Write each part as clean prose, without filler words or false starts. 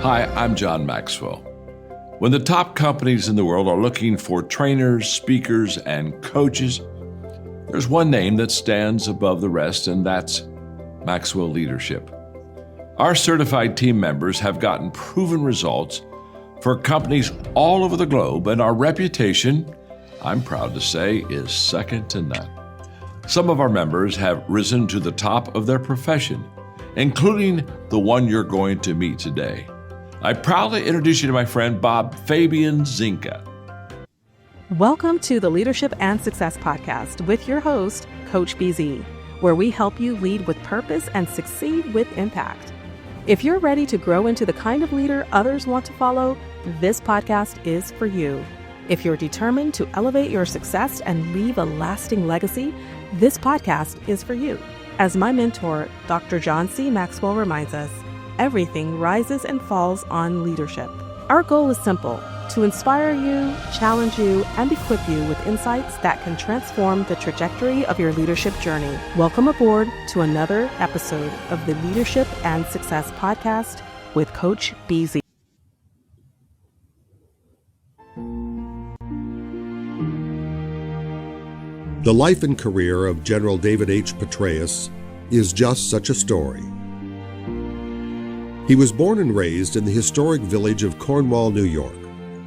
Hi, I'm John Maxwell. When the top companies in the world are looking for trainers, speakers, and coaches, there's one name that stands above the rest, and that's Maxwell Leadership. Our certified team members have gotten proven results for companies all over the globe, and our reputation, I'm proud to say, is second to none. Some of our members have risen to the top of their profession, including the one you're going to meet today. I proudly introduce you to my friend Bob Fabian Zinka. Welcome to the Leadership and Success Podcast with your host, Coach BZ, where we help you lead with purpose and succeed with impact. If you're ready to grow into the kind of leader others want to follow, this podcast is for you. If you're determined to elevate your success and leave a lasting legacy, this podcast is for you. As my mentor, Dr. John C. Maxwell reminds us, everything rises and falls on leadership. Our goal is simple: to inspire you, challenge you, and equip you with insights that can transform the trajectory of your leadership journey. Welcome aboard to another episode of the Leadership and Success Podcast with Coach BZ. The life and career of General David H. Petraeus is just such a story. He was born and raised in the historic village of Cornwall, New York,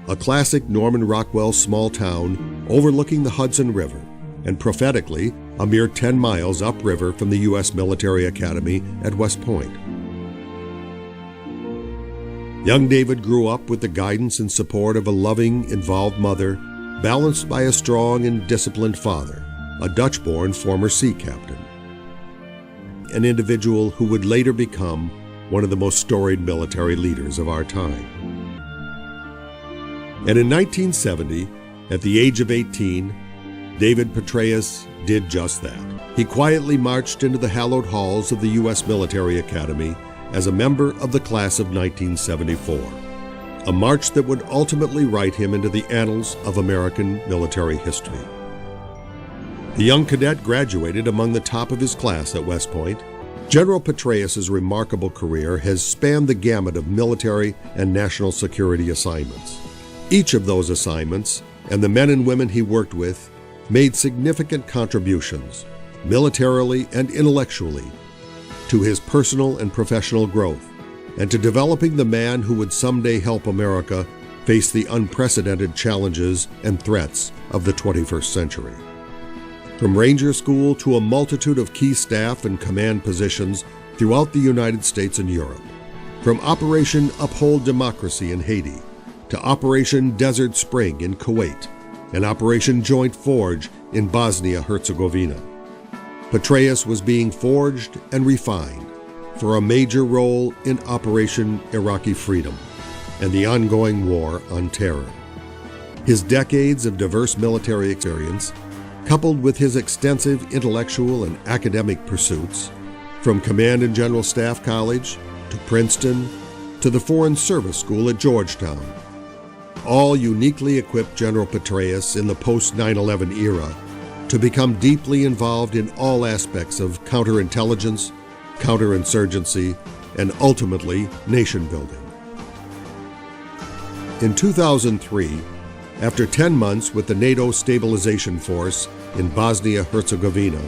a classic Norman Rockwell small town overlooking the Hudson River, and prophetically, a mere 10 miles upriver from the U.S. Military Academy at West Point. Young David grew up with the guidance and support of a loving, involved mother, balanced by a strong and disciplined father, a Dutch-born former sea captain, an individual who would later become one of the most storied military leaders of our time. And in 1970, at the age of 18, David Petraeus did just that. He quietly marched into the hallowed halls of the U.S. Military Academy as a member of the class of 1974, a march that would ultimately write him into the annals of American military history. The young cadet graduated among the top of his class at West Point. General Petraeus' remarkable career has spanned the gamut of military and national security assignments. Each of those assignments, and the men and women he worked with, made significant contributions, militarily and intellectually, to his personal and professional growth, and to developing the man who would someday help America face the unprecedented challenges and threats of the 21st century. From Ranger School to a multitude of key staff and command positions throughout the United States and Europe. From Operation Uphold Democracy in Haiti to Operation Desert Spring in Kuwait and Operation Joint Forge in Bosnia-Herzegovina. Petraeus was being forged and refined for a major role in Operation Iraqi Freedom and the ongoing war on terror. His decades of diverse military experience, coupled with his extensive intellectual and academic pursuits, from Command and General Staff College to Princeton to the Foreign Service School at Georgetown, all uniquely equipped General Petraeus in the post-9/11 era to become deeply involved in all aspects of counterintelligence, counterinsurgency, and ultimately nation building. In 2003, after 10 months with the NATO Stabilization Force in Bosnia-Herzegovina,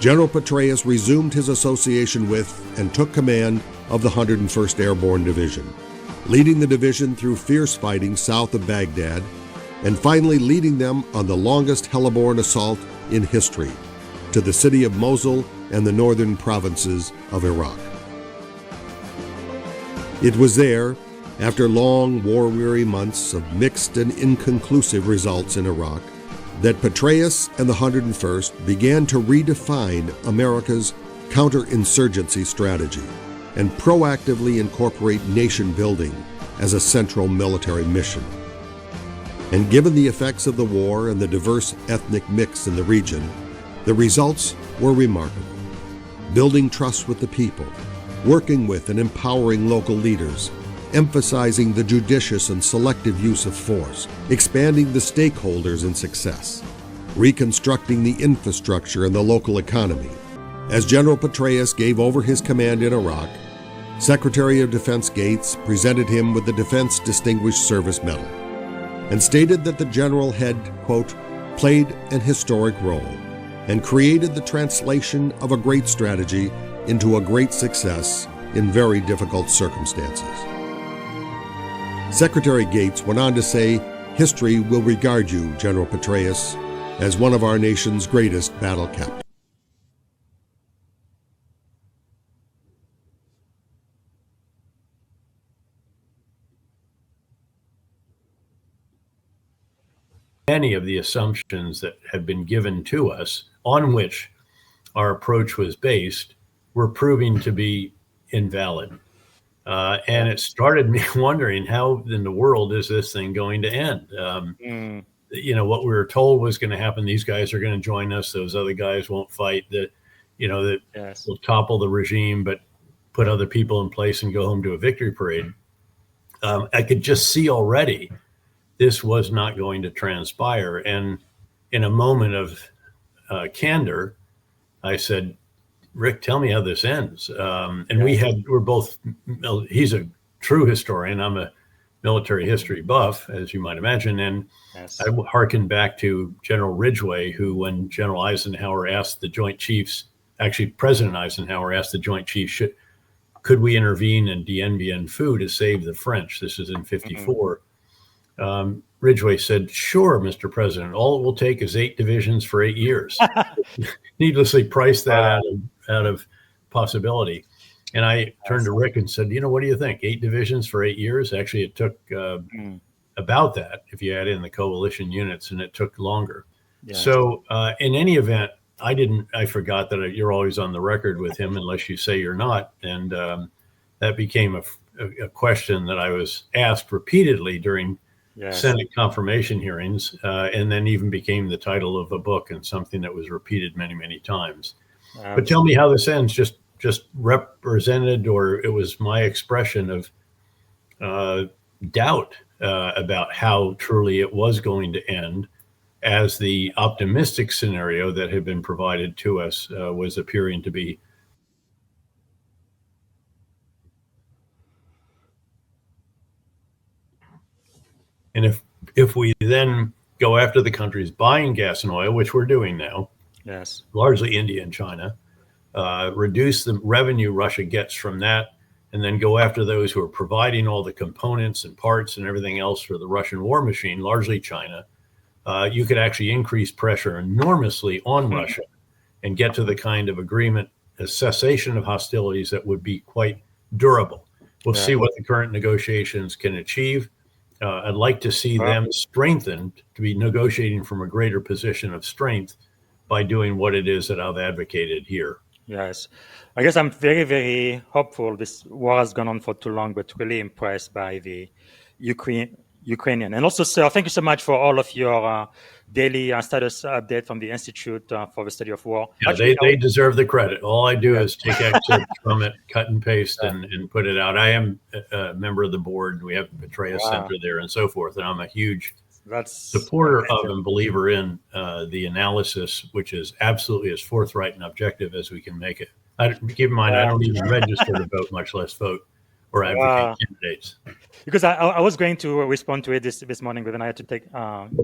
General Petraeus resumed his association with and took command of the 101st Airborne Division, leading the division through fierce fighting south of Baghdad, and finally leading them on the longest heliborne assault in history to the city of Mosul and the northern provinces of Iraq. It was there, after long, war-weary months of mixed and inconclusive results in Iraq, that Petraeus and the 101st began to redefine America's counterinsurgency strategy and proactively incorporate nation building as a central military mission. And given the effects of the war and the diverse ethnic mix in the region, the results were remarkable. Building trust with the people, working with and empowering local leaders, emphasizing the judicious and selective use of force, expanding the stakeholders in success, reconstructing the infrastructure and the local economy. As General Petraeus gave over his command in Iraq, Secretary of Defense Gates presented him with the Defense Distinguished Service Medal and stated that the general had, quote, played an historic role and created the translation of a great strategy into a great success in very difficult circumstances. Secretary Gates went on to say, history will regard you, General Petraeus, as one of our nation's greatest battle captains. Many of the assumptions that had been given to us on which our approach was based were proving to be invalid. And it started me wondering, how in the world is this thing going to end? What we were told was going to happen. These guys are going to join us. Those other guys won't fight. That will topple the regime, but put other people in place and go home to a victory parade. I could just see already this was not going to transpire. And in a moment of candor, I said, Rick, tell me how this ends. We're both, he's a true historian. I'm a military history buff, as you might imagine. And I hearkened back to General Ridgway, who, when General Eisenhower asked the Joint Chiefs, actually President Eisenhower asked the Joint Chiefs, could we intervene in Dien Bien Phu to save the French? This is in 54. Ridgway said, sure, Mr. President, all it will take is 8 divisions for 8 years. Needlessly priced that out of possibility. And I turned to Rick and said, what do you think? 8 divisions for 8 years? Actually, it took about that if you add in the coalition units, and it took longer. Yes. So in any event, I forgot that you're always on the record with him unless you say you're not. And that became a question that I was asked repeatedly during Senate confirmation hearings, and then even became the title of a book and something that was repeated many, many times. But tell me how this ends. Just represented, or it was my expression of doubt about how truly it was going to end, as the optimistic scenario that had been provided to us was appearing to be. And if we then go after the countries buying gas and oil, which we're doing now, largely India and China, reduce the revenue Russia gets from that, and then go after those who are providing all the components and parts and everything else for the Russian war machine, largely China, you could actually increase pressure enormously on Russia and get to the kind of agreement, a cessation of hostilities that would be quite durable. We'll see what the current negotiations can achieve. I'd like to see them strengthened to be negotiating from a greater position of strength by doing what it is that I've advocated here. Yes. I guess I'm very, very hopeful. This war has gone on for too long, but really impressed by the Ukrainian. And also, sir, thank you so much for all of your daily status update from the Institute for the Study of War. Yeah, they deserve the credit. All I do is take excerpts from it, cut and paste, and put it out. I am a member of the board. We have the Petraeus Center there and so forth. And I'm a huge supporter of and believer in the analysis, which is absolutely as forthright and objective as we can make it. Keep in mind, I don't even register to vote, much less vote or advocate candidates. Because I was going to respond to it this morning, but then I had to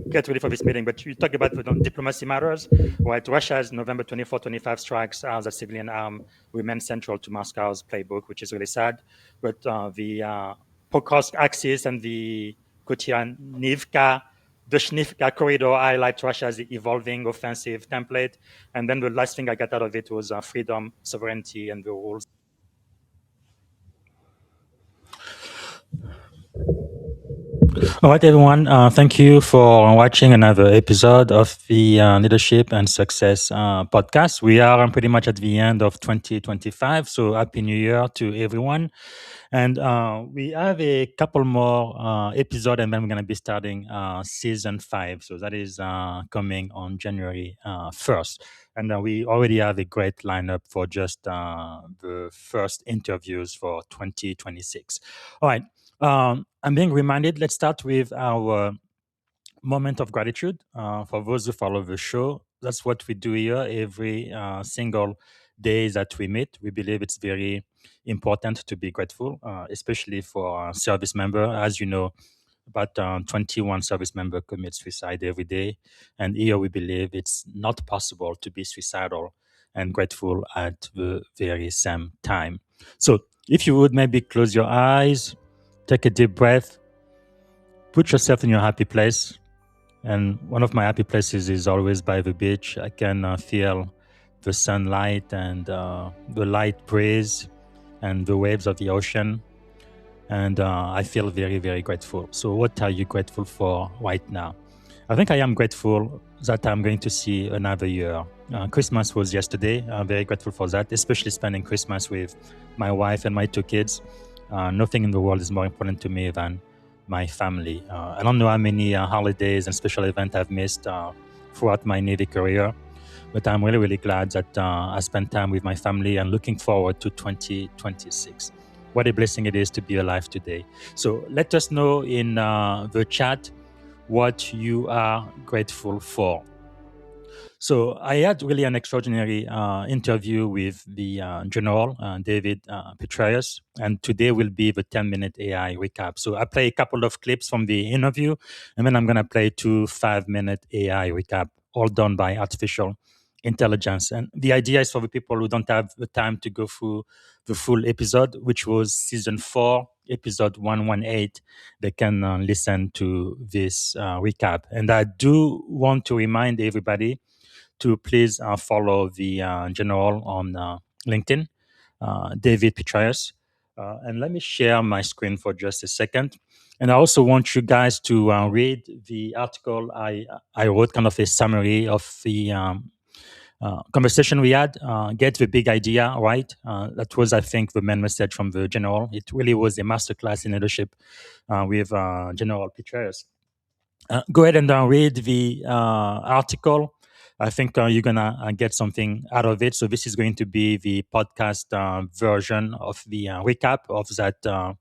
get ready for this meeting. But you talked about diplomacy matters, right? Russia's November 24-25 strikes that civilian arm remain central to Moscow's playbook, which is really sad. But the Pokrovsk axis and the Kutyernivka, the Shnivka corridor highlight Russia's evolving offensive template. And then the last thing I got out of it was freedom, sovereignty, and the rules. All right, everyone. Thank you for watching another episode of the Leadership and Success podcast. We are pretty much at the end of 2025, so Happy New Year to everyone. And we have a couple more episodes, and then we're going to be starting season 5. So that is coming on January 1st. And we already have a great lineup for just the first interviews for 2026. All right. I'm being reminded, let's start with our moment of gratitude for those who follow the show. That's what we do here every single days that we meet, we believe it's very important to be grateful, especially for service member. As you know, about 21 service member commit suicide every day. And here we believe it's not possible to be suicidal and grateful at the very same time. So if you would maybe close your eyes, take a deep breath, put yourself in your happy place. And one of my happy places is always by the beach. I can feel the sunlight and the light breeze and the waves of the ocean. And I feel very, very grateful. So what are you grateful for right now? I think I am grateful that I'm going to see another year. Christmas was yesterday. I'm very grateful for that, especially spending Christmas with my wife and my two kids. Nothing in the world is more important to me than my family. I don't know how many holidays and special events I've missed throughout my Navy career, but I'm really, really glad that I spent time with my family and looking forward to 2026. What a blessing it is to be alive today. So let us know in the chat what you are grateful for. So I had really an extraordinary interview with the General, David Petraeus, and today will be the 10-minute AI recap. So I play a couple of clips from the interview, and then I'm going to play 2 5-minute AI recap, all done by artificial intelligence. And the idea is for the people who don't have the time to go through the full episode, which was season 4, episode 118. They can listen to this recap. And I do want to remind everybody to please follow the general on LinkedIn, David Petraeus. And let me share my screen for just a second. And I also want you guys to read the article I wrote, kind of a summary of the conversation we had, get the big idea right. That was, I think, the main message from the general. It really was a masterclass in leadership with General Petraeus. Go ahead and read the article. I think you're going to get something out of it. So this is going to be the podcast version of the recap of that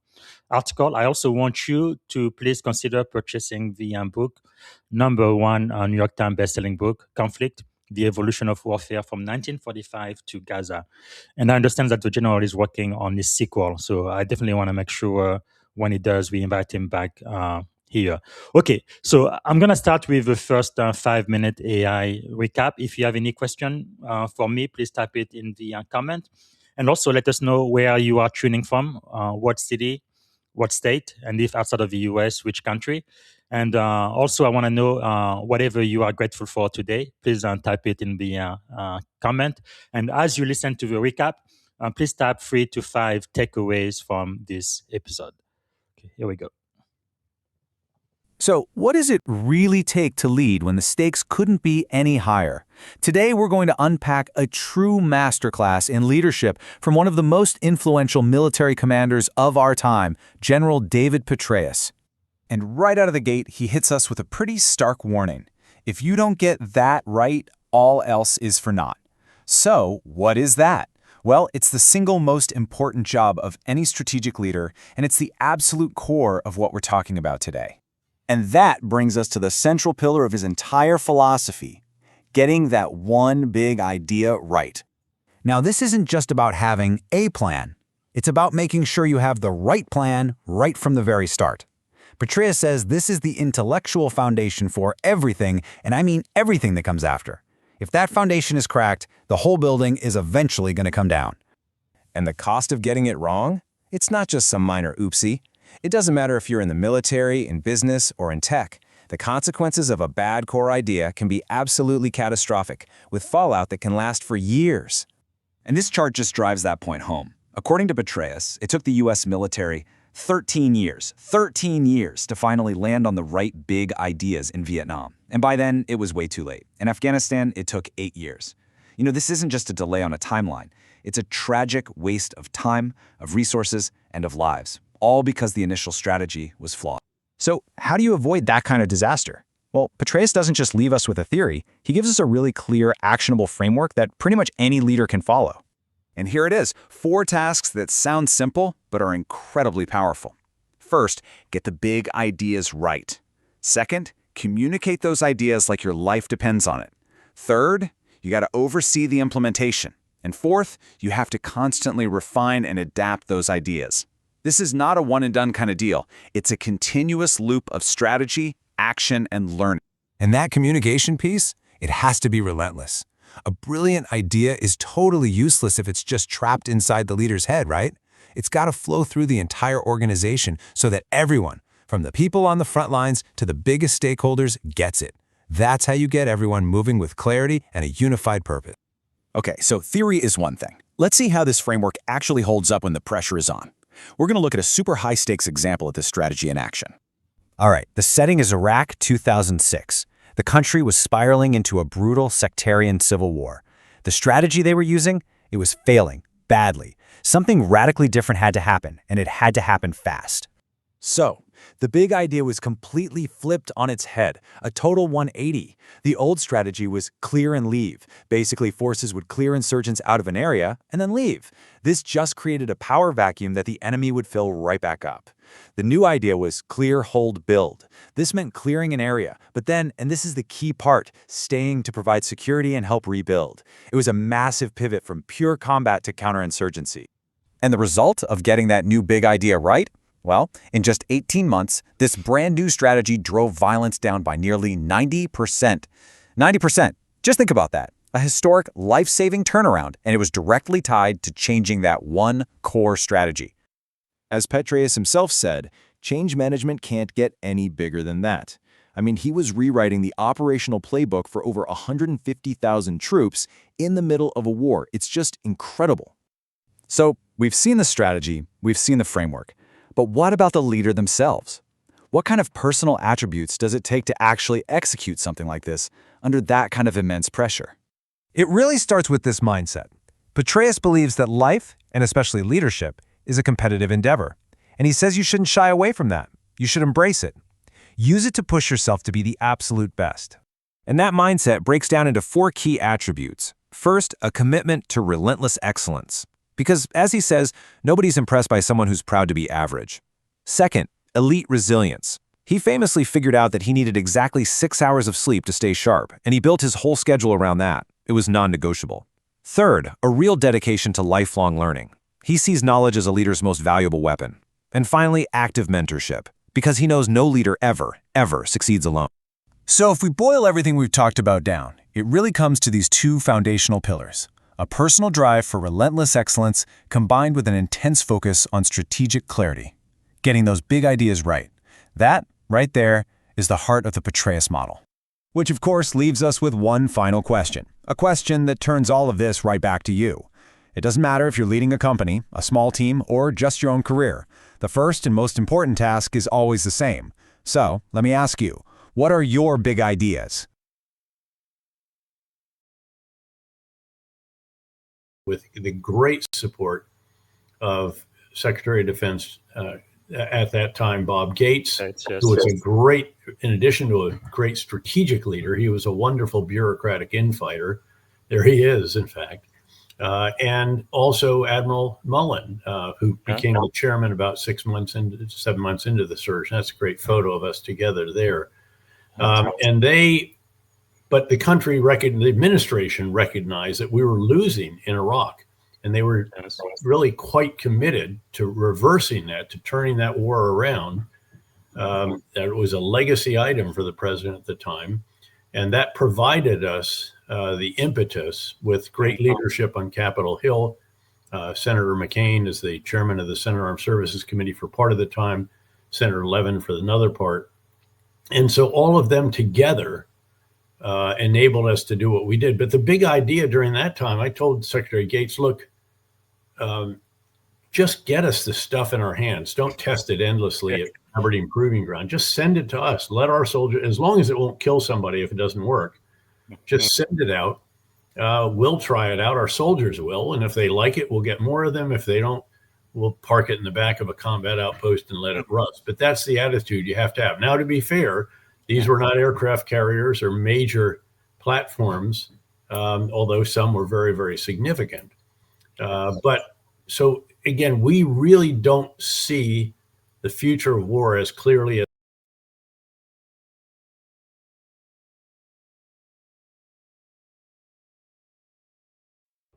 article. I also want you to please consider purchasing the book, #1 New York Times bestselling book, Conflict, The Evolution of Warfare from 1945 to Gaza. And I understand that the general is working on this sequel. So I definitely want to make sure when he does, we invite him back here. Okay, so I'm going to start with the first 5-minute AI recap. If you have any question for me, please type it in the comment. And also let us know where you are tuning from, what city, what state, and if outside of the US, which country. And also I want to know whatever you are grateful for today. Please type it in the comment. And as you listen to the recap, please type 3 to 5 takeaways from this episode. Okay, here we go. So, what does it really take to lead when the stakes couldn't be any higher? Today, we're going to unpack a true masterclass in leadership from one of the most influential military commanders of our time, General David Petraeus. And right out of the gate, he hits us with a pretty stark warning. If you don't get that right, all else is for naught. So, what is that? Well, it's the single most important job of any strategic leader, and it's the absolute core of what we're talking about today. And that brings us to the central pillar of his entire philosophy, getting that one big idea right. Now, this isn't just about having a plan. It's about making sure you have the right plan right from the very start. Petraeus says this is the intellectual foundation for everything, and I mean everything that comes after. If that foundation is cracked, the whole building is eventually going to come down. And the cost of getting it wrong? It's not just some minor oopsie. It doesn't matter if you're in the military, in business, or in tech. The consequences of a bad core idea can be absolutely catastrophic, with fallout that can last for years. And this chart just drives that point home. According to Petraeus, it took the U.S. military 13 years to finally land on the right big ideas in Vietnam. And by then, it was way too late. In Afghanistan, it took 8 years. You know, this isn't just a delay on a timeline. It's a tragic waste of time, of resources, and of lives, all because the initial strategy was flawed. So how do you avoid that kind of disaster? Well, Petraeus doesn't just leave us with a theory. He gives us a really clear, actionable framework that pretty much any leader can follow. And here it is, 4 tasks that sound simple, but are incredibly powerful. First, get the big ideas right. Second, communicate those ideas like your life depends on it. Third, you got to oversee the implementation. And fourth, you have to constantly refine and adapt those ideas. This is not a one-and-done kind of deal. It's a continuous loop of strategy, action, and learning. And that communication piece, it has to be relentless. A brilliant idea is totally useless if it's just trapped inside the leader's head, right? It's got to flow through the entire organization so that everyone, from the people on the front lines to the biggest stakeholders, gets it. That's how you get everyone moving with clarity and a unified purpose. Okay, so theory is one thing. Let's see how this framework actually holds up when the pressure is on. We're going to look at a super high-stakes example of this strategy in action. All right, the setting is Iraq 2006. The country was spiraling into a brutal sectarian civil war. The strategy they were using, it was failing badly. Something radically different had to happen, and it had to happen fast. So, the big idea was completely flipped on its head, a total 180. The old strategy was clear and leave. Basically, forces would clear insurgents out of an area and then leave. This just created a power vacuum that the enemy would fill right back up. The new idea was clear, hold, build. This meant clearing an area, but then, and this is the key part, staying to provide security and help rebuild. It was a massive pivot from pure combat to counterinsurgency. And the result of getting that new big idea right? Well, in just 18 months, this brand new strategy drove violence down by nearly 90%. 90%. Just think about that. A historic, life-saving turnaround, and it was directly tied to changing that one core strategy. As Petraeus himself said, change management can't get any bigger than that. I mean, he was rewriting the operational playbook for over 150,000 troops in the middle of a war. It's just incredible. So, we've seen the strategy, we've seen the framework. But what about the leader themselves? What kind of personal attributes does it take to actually execute something like this under that kind of immense pressure? It really starts with this mindset. Petraeus believes that life, and especially leadership, is a competitive endeavor. And he says you shouldn't shy away from that. You should embrace it. Use it to push yourself to be the absolute best. And that mindset breaks down into 4 key attributes. First, a commitment to relentless excellence. Because, as he says, nobody's impressed by someone who's proud to be average. Second, elite resilience. He famously figured out that he needed exactly 6 hours of sleep to stay sharp, and he built his whole schedule around that. It was non-negotiable. Third, a real dedication to lifelong learning. He sees knowledge as a leader's most valuable weapon. And finally, active mentorship, because he knows no leader ever succeeds alone. So if we boil everything we've talked about down, it really comes to these 2 foundational pillars. A personal drive for relentless excellence combined with an intense focus on strategic clarity. Getting those big ideas right. That, right there, is the heart of the Petraeus model. Which of course leaves us with one final question. A question that turns all of this right back to you. It doesn't matter if you're leading a company, a small team, or just your own career. The first and most important task is always the same. So, let me ask you, what are your big ideas? With the great support of Secretary of Defense at that time, Bob Gates, who was a great, in addition to a great strategic leader, he was a wonderful bureaucratic infighter. There he is, in fact. And also Admiral Mullen, who became the chairman about 7 months into the surge. That's a great photo of us together there. But the country the administration recognized that we were losing in Iraq, and they were really quite committed to reversing that, to turning that war around. That was a legacy item for the president at the time, and that provided us the impetus with great leadership on Capitol Hill. Senator McCain is the chairman of the Senate Armed Services Committee for part of the time, Senator Levin for another part. And so all of them together enabled us to do what we did. But the big idea during that time, I told Secretary Gates, look, just get us the stuff in our hands. Don't test it endlessly at Aberdeen Proving Ground. Just send it to us. Let our soldiers, as long as it won't kill somebody if it doesn't work, just send it out. We'll try it out. Our soldiers will. And if they like it, we'll get more of them. If they don't, we'll park it in the back of a combat outpost and let it rust. But that's the attitude you have to have. Now, to be fair, these were not aircraft carriers or major platforms, although some were very, very significant. But so, again, we really don't see the future of war as clearly as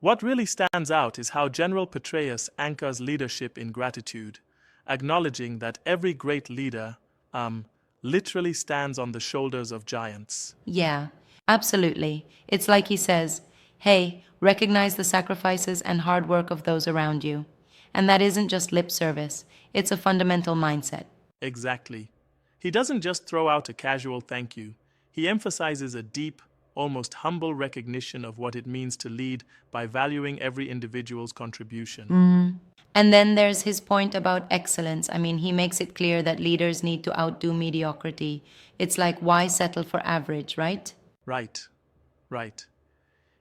What really stands out is how General Petraeus anchors leadership in gratitude, acknowledging that every great leader, literally stands on the shoulders of giants. Yeah, absolutely. It's like he says, hey, recognize the sacrifices and hard work of those around you. And that isn't just lip service, it's a fundamental mindset. Exactly. He doesn't just throw out a casual thank you. He emphasizes a deep, almost humble recognition of what it means to lead by valuing every individual's contribution. And then there's his point about excellence. I mean, he makes it clear that leaders need to outdo mediocrity. It's like, why settle for average, right? Right, right.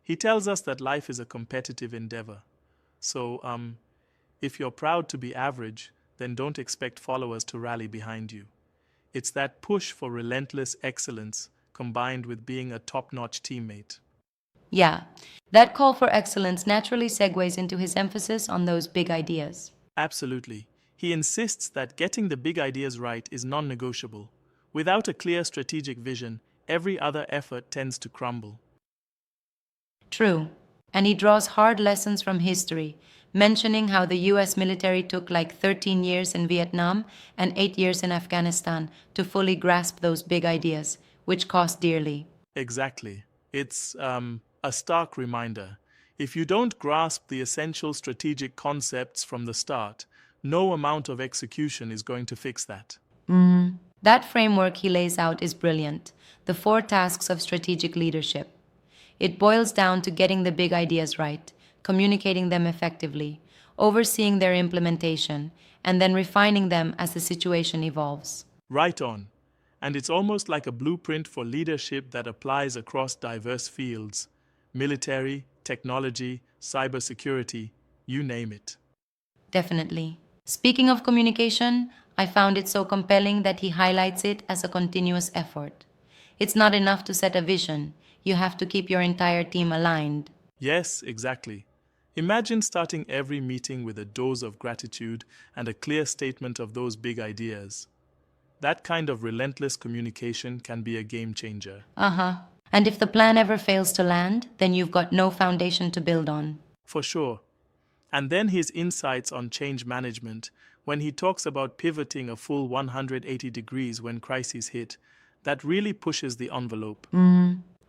He tells us that life is a competitive endeavor. So, if you're proud to be average, then don't expect followers to rally behind you. It's that push for relentless excellence combined with being a top-notch teammate. Yeah, that call for excellence naturally segues into his emphasis on those big ideas. Absolutely. He insists that getting the big ideas right is non-negotiable. Without a clear strategic vision, every other effort tends to crumble. True. And he draws hard lessons from history, mentioning how the US military took like 13 years in Vietnam and 8 years in Afghanistan to fully grasp those big ideas, which cost dearly. Exactly. It's a stark reminder. If you don't grasp the essential strategic concepts from the start, no amount of execution is going to fix that. That framework he lays out is brilliant. The 4 tasks of strategic leadership. It boils down to getting the big ideas right, communicating them effectively, overseeing their implementation, and then refining them as the situation evolves. Right on. And it's almost like a blueprint for leadership that applies across diverse fields: military, technology, cybersecurity, you name it. Definitely. Speaking of communication, I found it so compelling that he highlights it as a continuous effort. It's not enough to set a vision, you have to keep your entire team aligned. Yes, exactly. Imagine starting every meeting with a dose of gratitude and a clear statement of those big ideas. That kind of relentless communication can be a game changer. And if the plan ever fails to land, then you've got no foundation to build on. For sure. And then his insights on change management, when he talks about pivoting a full 180 degrees when crises hit, that really pushes the envelope.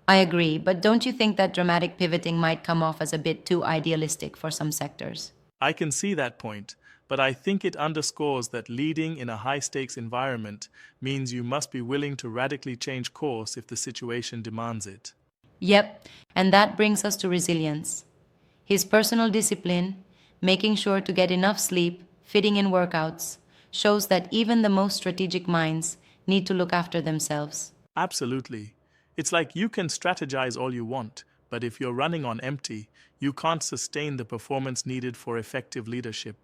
I agree, but don't you think that dramatic pivoting might come off as a bit too idealistic for some sectors? I can see that point, but I think it underscores that leading in a high-stakes environment means you must be willing to radically change course if the situation demands it. Yep, and that brings us to resilience. His personal discipline, making sure to get enough sleep, fitting in workouts, shows that even the most strategic minds need to look after themselves. Absolutely. It's like you can strategize all you want, but if you're running on empty, you can't sustain the performance needed for effective leadership.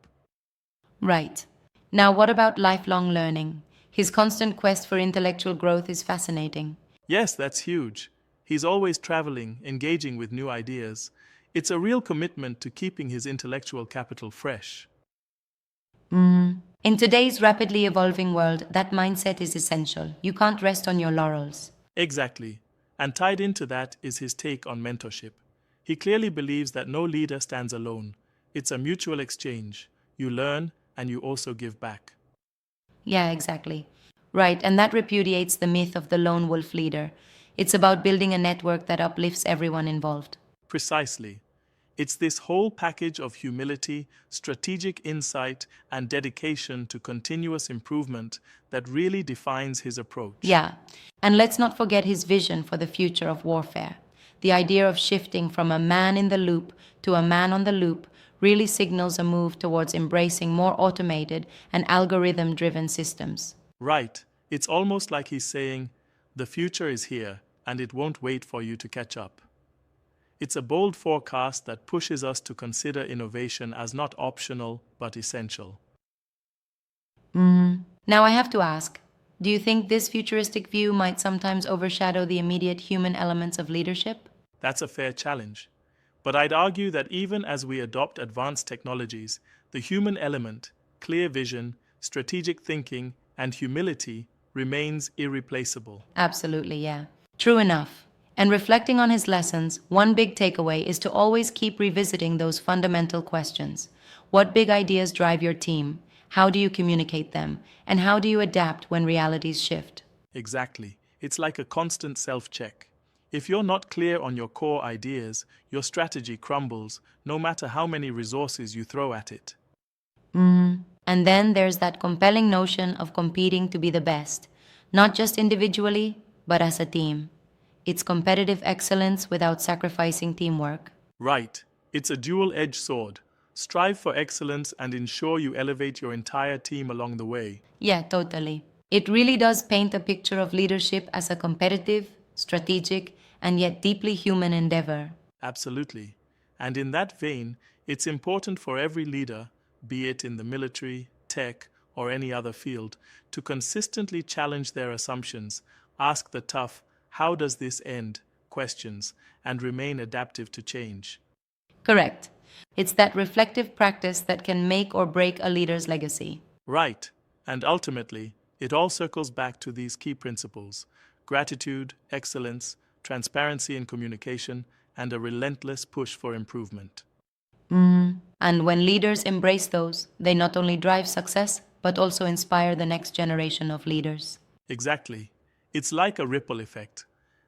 Right. Now, what about lifelong learning? His constant quest for intellectual growth is fascinating. Yes, that's huge. He's always traveling, engaging with new ideas. It's a real commitment to keeping his intellectual capital fresh. In today's rapidly evolving world, that mindset is essential. You can't rest on your laurels. Exactly. And tied into that is his take on mentorship. He clearly believes that no leader stands alone. It's a mutual exchange. You learn and you also give back. Yeah, exactly. Right, and that repudiates the myth of the lone wolf leader. It's about building a network that uplifts everyone involved. Precisely. It's this whole package of humility, strategic insight, and dedication to continuous improvement that really defines his approach. Yeah, and let's not forget his vision for the future of warfare. The idea of shifting from a man in the loop to a man on the loop really signals a move towards embracing more automated and algorithm-driven systems. Right. It's almost like he's saying, the future is here, and it won't wait for you to catch up. It's a bold forecast that pushes us to consider innovation as not optional, but essential. Now I have to ask, do you think this futuristic view might sometimes overshadow the immediate human elements of leadership? That's a fair challenge. But I'd argue that even as we adopt advanced technologies, the human element, clear vision, strategic thinking, and humility remains irreplaceable. Absolutely, yeah. True enough. And reflecting on his lessons, one big takeaway is to always keep revisiting those fundamental questions. What big ideas drive your team? How do you communicate them? And how do you adapt when realities shift? Exactly. It's like a constant self-check. If you're not clear on your core ideas, your strategy crumbles, no matter how many resources you throw at it. And then there's that compelling notion of competing to be the best, not just individually, but as a team. It's competitive excellence without sacrificing teamwork. Right. It's a dual-edged sword. Strive for excellence and ensure you elevate your entire team along the way. Yeah, totally. It really does paint a picture of leadership as a competitive, strategic, and yet deeply human endeavor. Absolutely. And in that vein, it's important for every leader, be it in the military, tech, or any other field, to consistently challenge their assumptions, ask the tough, how does this end? Questions, and remain adaptive to change. Correct. It's that reflective practice that can make or break a leader's legacy. Right. And ultimately, it all circles back to these key principles: gratitude, excellence, transparency in communication, and a relentless push for improvement. And when leaders embrace those, they not only drive success, but also inspire the next generation of leaders. Exactly. It's like a ripple effect.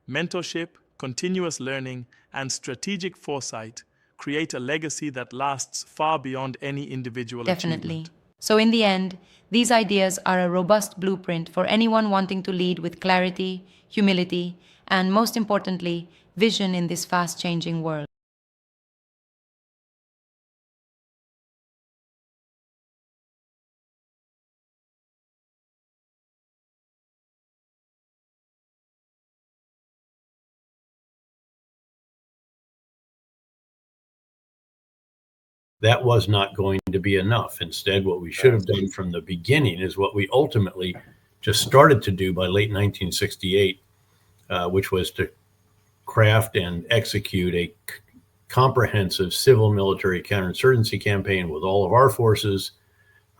Mentorship, continuous learning, and strategic foresight create a legacy that lasts far beyond any individual Definitely. achievement. So, in the end, these ideas are a robust blueprint for anyone wanting to lead with clarity, humility, and most importantly, vision in this fast changing world. That was not going to be enough. Instead, what we should have done from the beginning is what we ultimately just started to do by late 1968, which was to craft and execute a comprehensive civil military counterinsurgency campaign with all of our forces,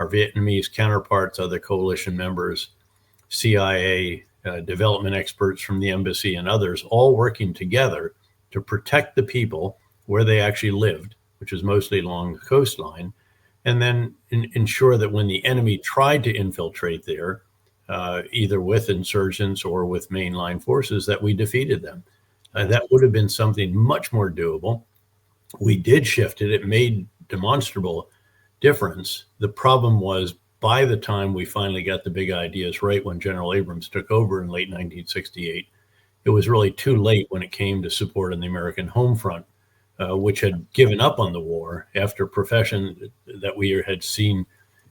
our Vietnamese counterparts, other coalition members, CIA, development experts from the embassy, and others, all working together to protect the people where they actually lived, which is mostly along the coastline, and then ensure that when the enemy tried to infiltrate there, either with insurgents or with mainline forces, that we defeated them. That would have been something much more doable. We did shift it. It made demonstrable difference. The problem was, by the time we finally got the big ideas right when General Abrams took over in late 1968, it was really too late when it came to support on the American home front, which had given up on the war after profession that we had seen,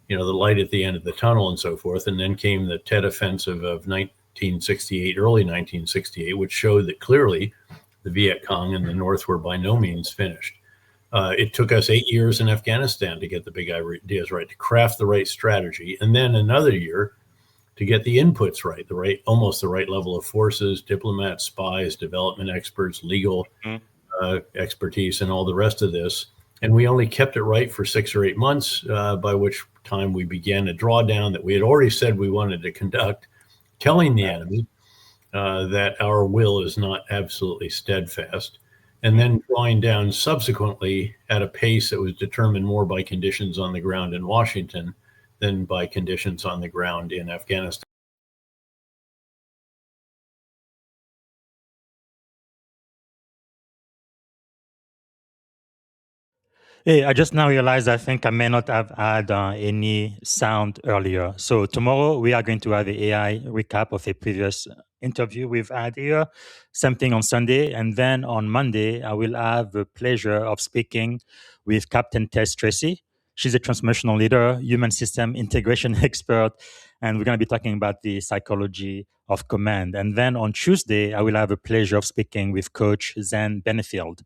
the light at the end of the tunnel and so forth. And then came the Tet Offensive of 1968, early 1968, which showed that clearly the Viet Cong in the North were by no means finished. It took us 8 years in Afghanistan to get the big ideas right, to craft the right strategy, and then another year to get the inputs right, almost the right level of forces, diplomats, spies, development experts, legal expertise, and all the rest of this. And we only kept it right for 6 or 8 months, by which time we began a drawdown that we had already said we wanted to conduct, telling the enemy that our will is not absolutely steadfast, and then drawing down subsequently at a pace that was determined more by conditions on the ground in Washington than by conditions on the ground in Afghanistan. Hey, I just now realized I think I may not have had any sound earlier. So tomorrow we are going to have an AI recap of a previous interview we've had here. Same thing on Sunday. And then on Monday, I will have the pleasure of speaking with Captain Tess Tracy. She's a transformational leader, human system integration expert, and we're going to be talking about the psychology of command. And then on Tuesday, I will have the pleasure of speaking with Coach Zen Benefield.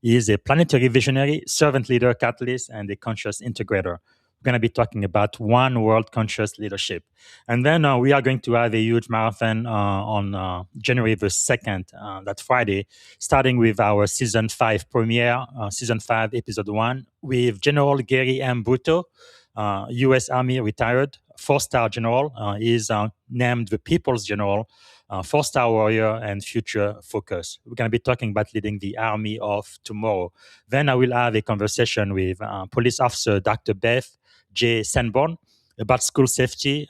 He is a planetary visionary, servant leader, catalyst, and a conscious integrator. We're going to be talking about one world conscious leadership. And then we are going to have a huge marathon on January the 2nd, that Friday, starting with our season 5 premiere, season 5, episode 1, with General Gary M. Brutto, U.S. Army retired, 4-star general. He is named the People's General four-star warrior, and future focus. We're going to be talking about leading the army of tomorrow. Then I will have a conversation with police officer Dr. Beth J. Sanborn about school safety,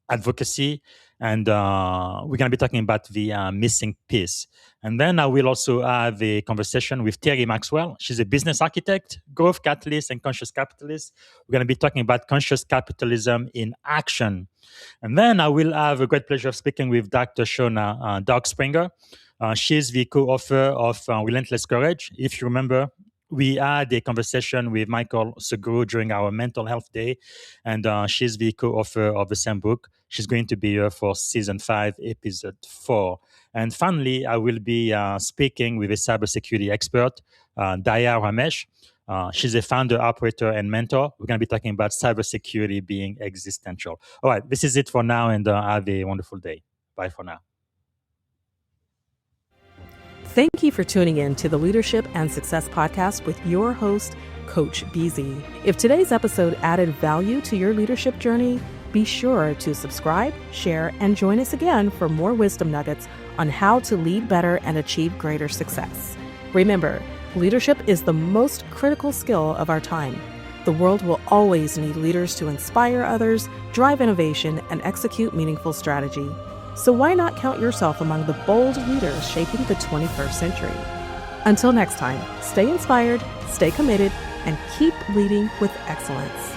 advocacy, and we're going to be talking about the missing piece. And then I will also have a conversation with Terry Maxwell. She's a business architect, growth catalyst, and conscious capitalist. We're going to be talking about conscious capitalism in action. And then I will have a great pleasure of speaking with Dr. Shona Doug Springer. She's the co-author of Relentless Courage. If you remember, we had a conversation with Michael Seguro during our mental health day, and she's the co-author of the same book. She's going to be here for season 5, episode 4. And finally, I will be speaking with a cybersecurity expert, Daya Ramesh. She's a founder, operator, and mentor. We're going to be talking about cybersecurity being existential. All right, this is it for now, and have a wonderful day. Bye for now. Thank you for tuning in to the Leadership and Success Podcast with your host, Coach BZ. If today's episode added value to your leadership journey, be sure to subscribe, share, and join us again for more wisdom nuggets on how to lead better and achieve greater success. Remember, leadership is the most critical skill of our time. The world will always need leaders to inspire others, drive innovation, and execute meaningful strategy. So why not count yourself among the bold leaders shaping the 21st century? Until next time, stay inspired, stay committed, and keep leading with excellence.